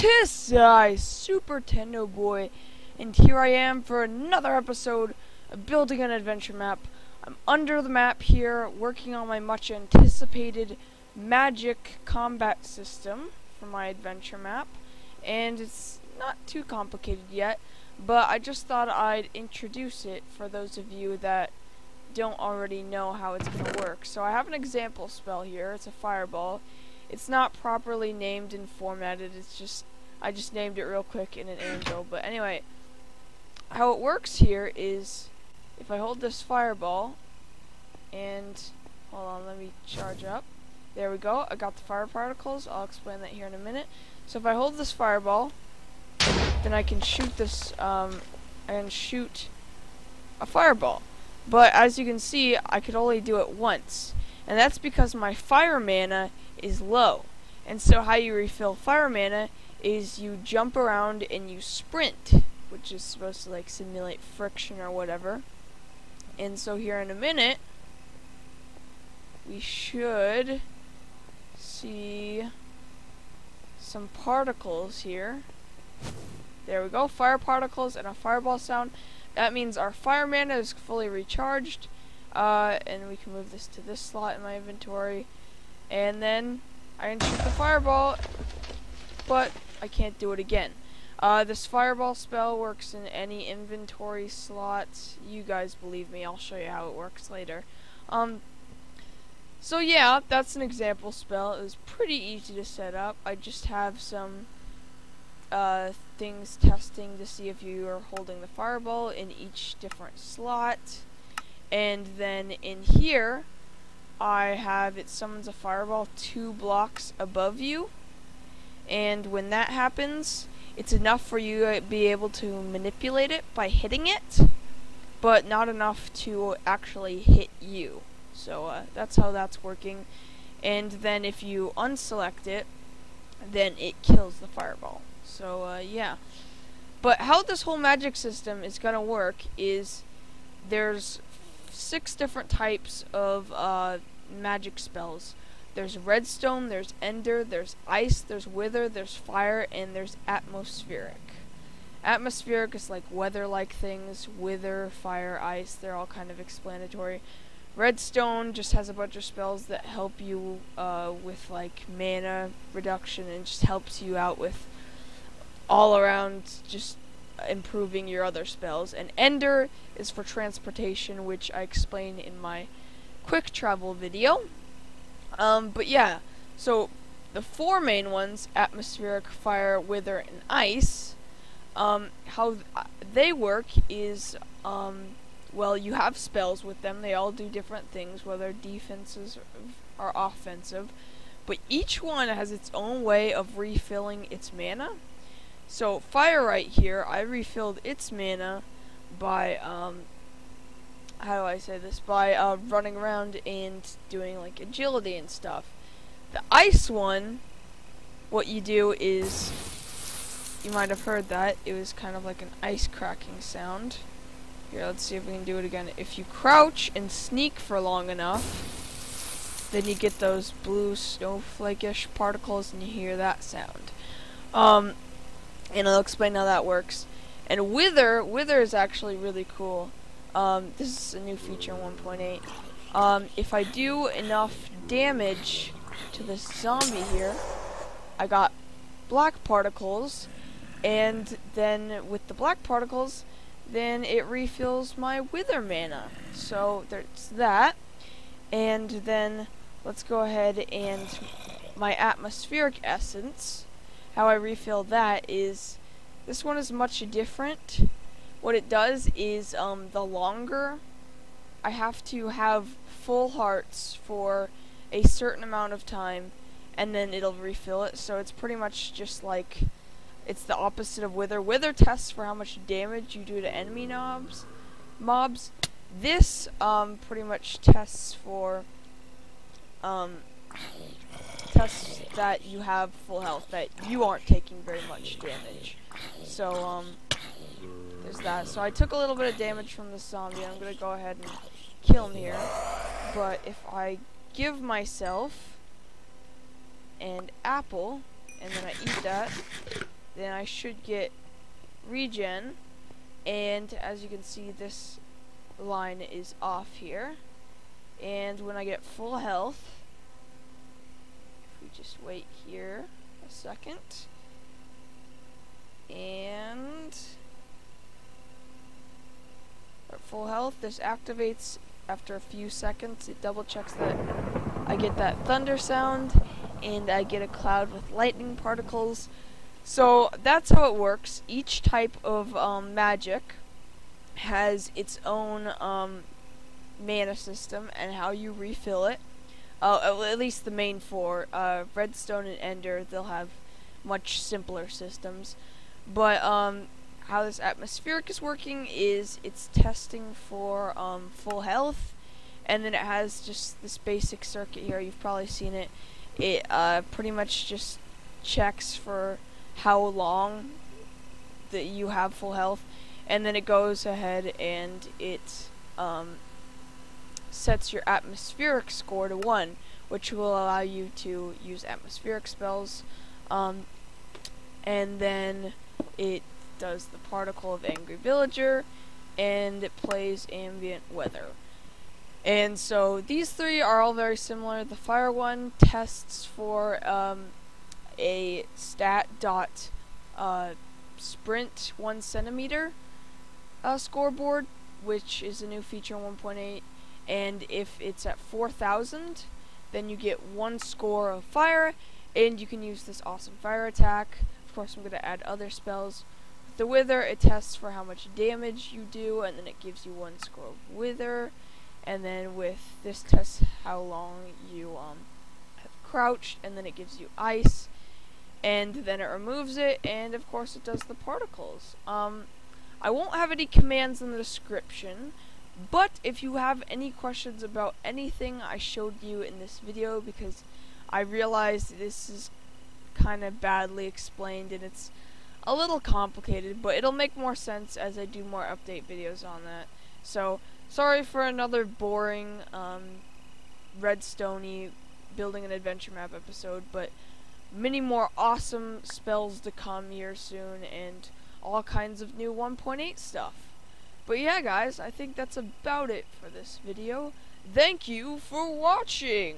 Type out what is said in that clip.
'Tis I, Super Tendo Boy, and here I am for another episode of Building an Adventure Map. I'm under the map here, working on my much anticipated magic combat system for my adventure map, and it's not too complicated yet, but I just thought I'd introduce it for those of you that don't already know how it's going to work. So I have an example spell here. It's a fireball. It's not properly named and formatted. I just named it real quick in an anvil. But anyway, how it works here is if I hold this fireball and hold on, let me charge up. There we go. I got the fire particles. I'll explain that here in a minute. So if I hold this fireball, then I can shoot this shoot a fireball. But as you can see, I could only do it once. And that's because my fire mana is low. And so how you refill fire mana is you jump around and you sprint, which is supposed to like simulate friction or whatever. And so here in a minute, we should see some particles here. There we go, fire particles and a fireball sound. That means our fire mana is fully recharged, and we can move this to this slot in my inventory, and then I can shoot the fireball, but I can't do it again. This fireball spell works in any inventory slots. You guys believe me, I'll show you how it works later. So yeah, that's an example spell. It was pretty easy to set up. I just have some things testing to see if you are holding the fireball in each different slot, and then in here I have it summons a fireball 2 blocks above you, and when that happens it's enough for you to be able to manipulate it by hitting it, but not enough to actually hit you. So that's how that's working. And then if you unselect it, then it kills the fireball. So yeah, but how this whole magic system is gonna work is there's 6 different types of magic spells. There's redstone, there's ender, there's ice, there's wither, there's fire, and there's atmospheric. Atmospheric is like weather-like things. Wither, fire, ice, they're all kind of explanatory. Redstone just has a bunch of spells that help you with like mana reduction and just helps you out with all around just improving your other spells. And ender is for transportation, which I explain in my quick travel video. But yeah, so the 4 main ones, atmospheric, fire, wither, and ice, how they work is, well, you have spells with them. They all do different things, whether defenses or offensive, but each one has its own way of refilling its mana. So fire right here, I refilled its mana by, how do I say this? By running around and doing like agility and stuff. The ice one, what you do is, you might have heard that, it was kind of like an ice cracking sound. Here, let's see if we can do it again. If you crouch and sneak for long enough, then you get those blue snowflake-ish particles and you hear that sound. And I'll explain how that works. And wither is actually really cool. This is a new feature in 1.8. If I do enough damage to this zombie here, I got black particles, and then with the black particles, then it refills my wither mana. So there's that. And then let's go ahead and my atmospheric essence, how I refill that is, this one is much different. What it does is, the longer I have to have full hearts for a certain amount of time, and then it'll refill it. So it's pretty much just like, it's the opposite of wither. Wither tests for how much damage you do to enemy mobs. This pretty much tests for tests that you have full health, that you aren't taking very much damage. So there's that. So I took a little bit of damage from the zombie. I'm gonna go ahead and kill him here. But if I give myself an apple and then I eat that, then I should get regen, and as you can see, this line is off here. And when I get full health, if we just wait here a second, and at full health, this activates after a few seconds. It double checks that I get that thunder sound, and I get a cloud with lightning particles. So that's how it works. Each type of magic has its own mana system and how you refill it. At least the main four, redstone and ender, they'll have much simpler systems. But how this atmospheric is working is it's testing for full health, and then it has just this basic circuit here. You've probably seen it. It pretty much just checks for how long that you have full health, and then it goes ahead and it sets your atmospheric score to 1, which will allow you to use atmospheric spells, and then it does the particle of angry villager, and it plays ambient weather. And so these three are all very similar. The fire one tests for a stat dot sprint 1 centimeter scoreboard, which is a new feature in 1.8, and if it's at 4,000, then you get 1 score of fire, and you can use this awesome fire attack. Of course, I'm going to add other spells. With the wither, it tests for how much damage you do, and then it gives you 1 score of wither. And then with this tests how long you have crouched, and then it gives you ice, and then it removes it, and of course it does the particles. I won't have any commands in the description, but if you have any questions about anything I showed you in this video, because I realized this is kind of badly explained and it's a little complicated, but it'll make more sense as I do more update videos on that. So, sorry for another boring, redstone-y building an adventure map episode, but many more awesome spells to come here soon, and all kinds of new 1.8 stuff. But yeah, guys, I think that's about it for this video. Thank you for watching!